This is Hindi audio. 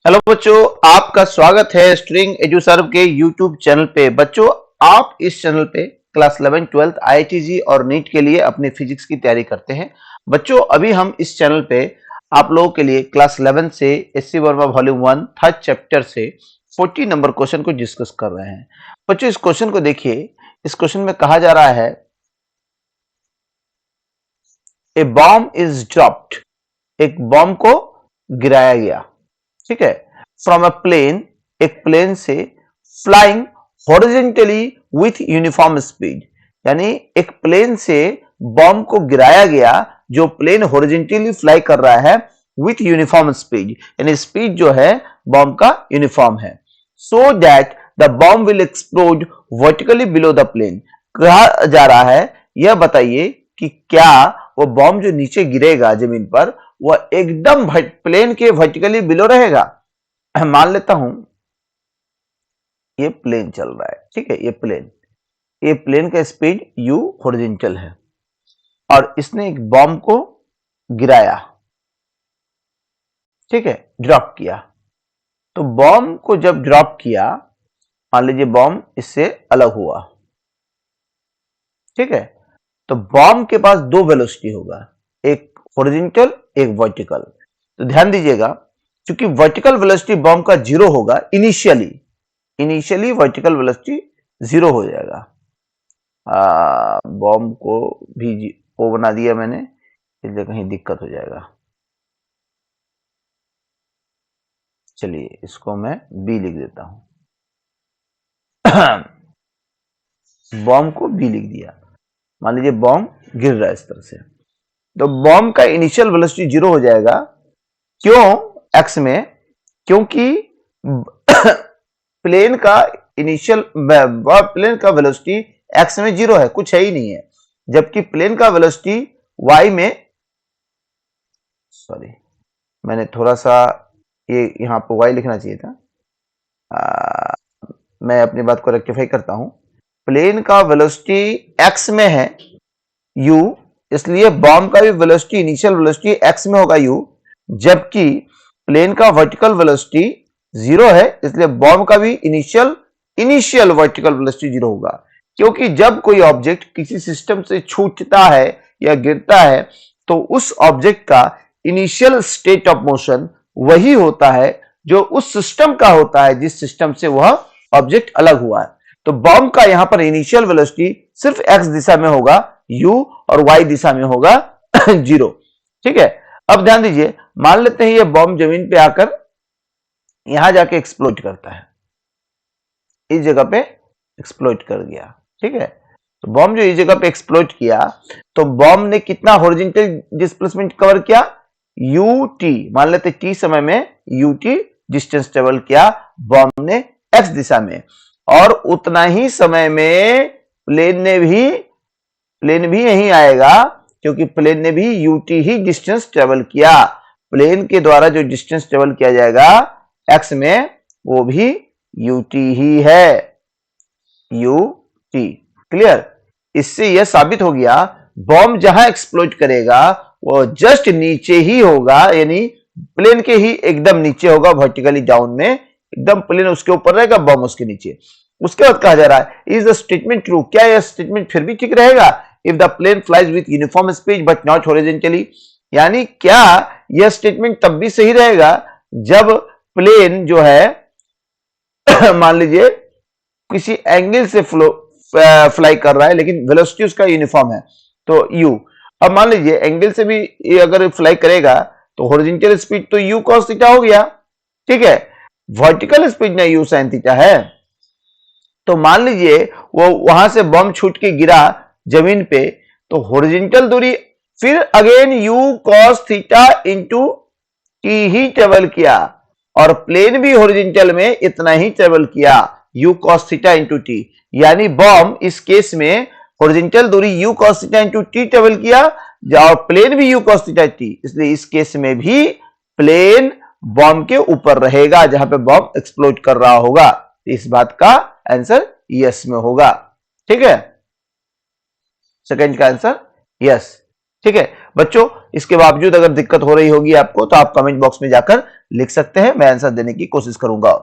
हेलो बच्चों, आपका स्वागत है स्ट्रिंग एजुसर्व के यूट्यूब चैनल पे। बच्चों, आप इस चैनल पे क्लास 11, 12 आईआईटीजी और नीट के लिए अपनी फिजिक्स की तैयारी करते हैं। बच्चों, अभी हम इस चैनल पे आप लोगों के लिए क्लास 11 से SC Verma volume 1 third chapter से 40 नंबर क्वेश्चन को डिस्कस कर रहे हैं। बच्चों, इस क्वेश्चन को देखिए। इस क्वेश्चन में कहा जा रहा है ए बॉम्ब इज ड्रॉप्ड, एक बॉम्ब को गिराया गया, ठीक है, फ्रॉम अ प्लेन, एक प्लेन से, flying horizontally with uniform speed, यानी एक प्लेन से बॉम्ब को गिराया गया जो प्लेन हॉरिजेंटली फ्लाई कर रहा है विथ यूनिफॉर्म स्पीड, यानी स्पीड जो है बॉम्ब का यूनिफॉर्म है। So that the bomb will explode vertically below the plane. कहा जा रहा है, यह बताइए कि क्या वो बॉम्ब जो नीचे गिरेगा जमीन पर वह एकदम प्लेन के वर्टिकली बिलो रहेगा। मान लेता हूं ये प्लेन चल रहा है, ठीक है, ये प्लेन का स्पीड u हॉरिजॉन्टल है और इसने एक बॉम्ब को गिराया, ठीक है, ड्रॉप किया। तो बॉम्ब को जब ड्रॉप किया, मान लीजिए बॉम्ब इससे अलग हुआ, ठीक है, तो बॉम्ब के पास दो वेलोसिटी होगा, एक हॉरिजॉन्टल एक वर्टिकल। तो ध्यान दीजिएगा, क्योंकि वर्टिकल वेलोसिटी बॉम्ब का जीरो होगा इनिशियली वर्टिकल वेलोसिटी जीरो हो जाएगा। बॉम्ब को भी ओ बना दिया मैंने, इसलिए कहीं दिक्कत हो जाएगा। चलिए इसको मैं बी लिख देता हूं। बॉम्ब को बी लिख दिया। मान लीजिए बॉम्ब गिर रहा है इस तरह से, तो बॉम्ब का इनिशियल वेलोसिटी जीरो हो जाएगा। क्यों एक्स में? क्योंकि प्लेन का वेलोसिटी एक्स में जीरो है, कुछ है ही नहीं है, जबकि प्लेन का वेलोसिटी वाई में, सॉरी मैंने थोड़ा सा ये यहां पर वाई लिखना चाहिए था। मैं अपनी बात को रेक्टिफाई करता हूं। प्लेन का वेलोसिटी एक्स में है u, इसलिए बॉम्ब का भी वेलोसिटी इनिशियल वेलोसिटी एक्स में होगा u, जबकि प्लेन का वर्टिकल वेलोसिटी जीरो है, इसलिए बॉम्ब का भी इनिशियल वर्टिकल वेलोसिटी जीरो होगा। क्योंकि जब कोई ऑब्जेक्ट किसी सिस्टम से छूटता है या गिरता है तो उस ऑब्जेक्ट का इनिशियल स्टेट ऑफ मोशन वही होता है जो उस सिस्टम का होता है जिस सिस्टम से वह ऑब्जेक्ट अलग हुआ है। तो बॉम्ब का यहां पर इनिशियल वेलोसिटी सिर्फ एक्स दिशा में होगा u और y दिशा में होगा जीरो, ठीक है। अब ध्यान दीजिए, मान लेते हैं ये बॉम्ब जमीन पे आकर यहां जाके एक्सप्लोड करता है, इस जगह पे एक्सप्लोड कर गया, ठीक है। तो बॉम्ब जो इस जगह पे एक्सप्लोड किया, तो बॉम्ब ने कितना हॉरिजॉन्टल डिस्प्लेसमेंट कवर किया? ut, मान लेते t समय में ut डिस्टेंस ट्रेवल किया बॉम्ब ने x दिशा में, और उतना ही समय में प्लेन भी यहीं आएगा, क्योंकि प्लेन ने भी ut ही डिस्टेंस ट्रेवल किया। प्लेन के द्वारा जो डिस्टेंस ट्रेवल किया जाएगा x में, वो भी ut ही है, ut। क्लियर? इससे यह साबित हो गया बॉम्ब जहां एक्सप्लोड करेगा वो जस्ट नीचे ही होगा, यानी प्लेन के ही एकदम नीचे होगा, वर्टिकली डाउन में, एकदम प्लेन उसके ऊपर रहेगा, बॉम्ब उसके नीचे। उसके बाद कहा जा रहा है, इज द स्टेटमेंट ट्रू? क्या यह स्टेटमेंट फिर भी ठीक रहेगा? If the plane flies with uniform speed but not horizontally, यानी क्या यह स्टेटमेंट तब भी सही रहेगा जब प्लेन जो है मान लीजिए किसी एंगल से फ्लाई कर रहा है लेकिन वेलोसिटी उसका यूनिफॉर्म है, तो u। अब मान लीजिए एंगल से भी ये अगर फ्लाई करेगा तो हॉरिजॉन्टल स्पीड तो u cos थीटा हो गया, ठीक है, वर्टिकल स्पीड ना u sin थीटा है। तो मान लीजिए वो वहां से बम छूट के गिरा जमीन पे, तो हॉरिजॉन्टल दूरी फिर again u cos theta into t ही ट्रेवल किया, और प्लेन भी हॉरिजॉन्टल में इतना ही ट्रेवल किया, u cos theta into t, यानी बॉम्ब इस केस में हॉरिजॉन्टल दूरी u cos theta into t travel किया, और प्लेन भी u cos थीटा t, इसलिए इस केस में भी प्लेन बॉम्ब के ऊपर रहेगा जहां पे बॉम्ब एक्सप्लोड कर रहा होगा। इस बात का आंसर यस में होगा, ठीक है। सेकंड का आंसर यस, ठीक है। बच्चों इसके बावजूद अगर दिक्कत हो रही होगी आपको तो आप कमेंट बॉक्स में जाकर लिख सकते हैं, मैं आंसर देने की कोशिश करूंगा।